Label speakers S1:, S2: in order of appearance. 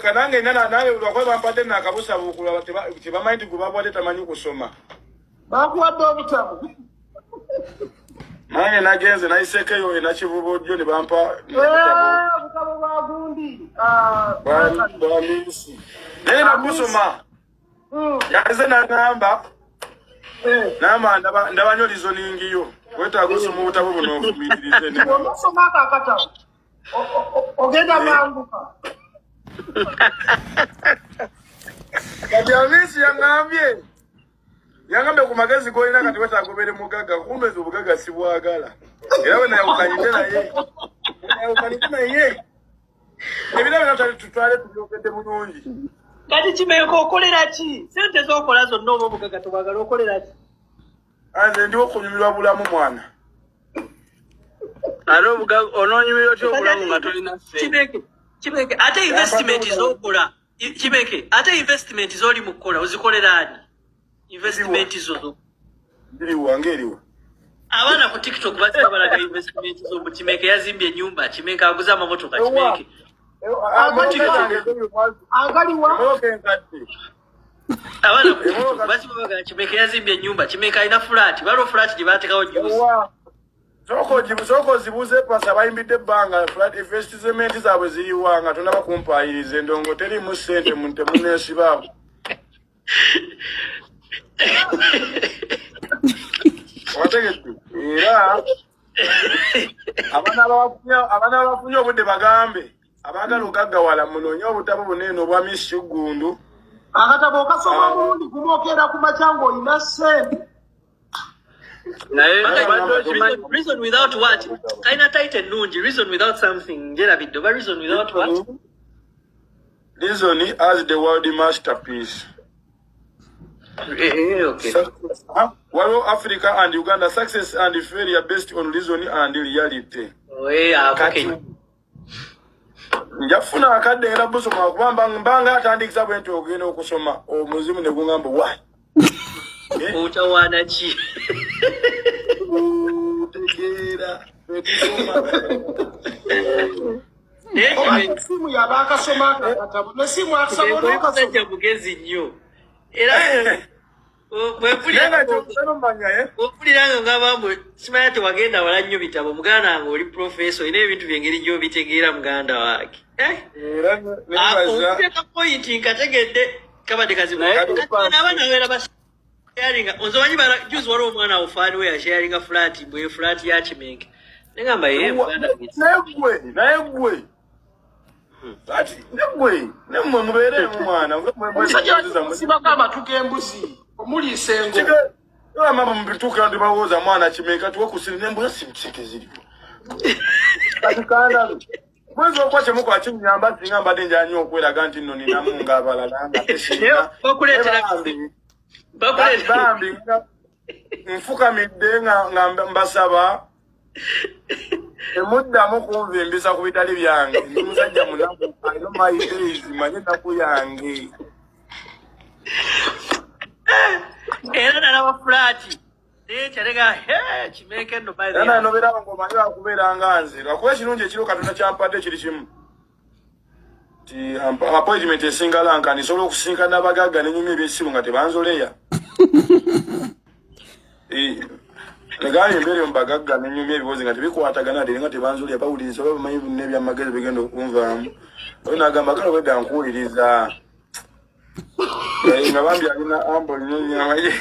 S1: kanange nana naye ulokwe bampate na kabusa bukula tibamanyi gubabwate tamanyi kusoma.
S2: Bakuwadde obutabo.
S1: Nange nagenze nayisekeyo ena kibubo ne bampa
S2: obutabo bwa gundi.
S1: Bamisi. Naye nakusoma. Yaze nagamba. Nama ndabanyolizo ningiyo. Weta kusoma obutabo buno obumitirize ne.
S2: Omusoma akakatabo. Ogenda manguka.
S1: Hamis yangambye. Yangambe ku magezi goyina kati weta agobere mugaga kumbe obugaga sibwagala. Era we naye ukanyite naye. Ukanyite naye. Ebira natali tutwale tubyokete bulungi.
S3: Kati kimeko okolera ki? Sente zokola zonna obugaga tubagala okolera ki?
S1: Anze ndiwo kunyumirwa bulamu mwana.
S4: Alo bugaga ononyumirwa otyo obulamu nga tolina
S3: sente. Chimeke ate investment zokola. Chimeke ate investment zoli mukola uzikolera ani? Investment zozo.
S1: Ndiri wangeriwa.
S3: Abana ku TikTok balaga investment zo mu Chimeke yazimbye nyumba, Chimeke aguza amamotoka Chimeke.
S2: Agaliwa.
S3: Abana ku TikTok balaga Chimeke yazimbye nyumba, Chimeke ina flat, balo flat jibatekawo juice.
S1: Soko zibuze pasa bayimbide banga flat investment zabwe ziriwanga tunaba kumpayirize ndongo teri mu sente munte munesi babo. Wategeti era abana bafunye obudde bagambe abagala ogaggawala munonye obutabo bunene obwa Miss Gundu
S2: akatabo okasoma bulungi kumokera ku machango ina sente.
S3: Reason without what? Kaina title nungi. Reason without something. Jera video. But reason without what?
S1: Reason as the world masterpiece.
S3: Okay.
S1: While Africa and Uganda success and failure based on reason and reality.
S3: Oh yeah, okay.
S1: Njafuna akadde era busoma kubamba mbanga atandikisa bwento ogenda okusoma omuzimu ne gungamba why.
S3: Utawana chi.
S1: Tegera.
S2: Simu yabaka soma akatabo. Nesimu akasoma
S3: okasoma bugezi nnyo. Era Opuliranga ngabambo simanya tewagenda wala nnyo bitabo muganda wange oli professor ine ebintu byengeri gyo bitegeera muganda wake. Okuteeka point nkategedde kabadde kazibu. Abaana wera basi sharinga onzomanyi bara juzi wali omwana ofaani we yasharinga flat bwe flat ya Chimeke nengamba ye muganda
S1: naye gwe ati nemwe mubeere mwana
S2: sibagamba tugembuzi omuli sengo
S1: mama mbituka ndi bawoza mwana Chimeke tuwe kusiri nembuza simcheke ziri atukanda mwezi okwache muko achinyamba zingamba denjanyo okweraga nti nno nina munga abalala nga tesina
S3: okuletera
S1: bambi nfukamidde nga mbasaba emuddamu kunvimbisa ku bitali byange ndi musajja munaku alino mayizi manye naku yange
S3: era nalaba fulati nekyarega Chimeke nno
S1: era nobera ngomanyi wakubeera nga nze lwakuba ekirungi ekiro Katonda kyampadde kiri kimu ti appointment esingala nka nisobola okusinkana abagagga nenyuma ebyesiru nga tebanzoleya Nagaye mbere mbagagga nenyuma ebibozi nga tebikwatagana nga tebanzoleya bawuliriza oba bamanyi n'ebyamagezi bigenda okunvaamu oyo nagamba kale wedda nkuwuliriza nga bambi alina ambo nnyonyamaye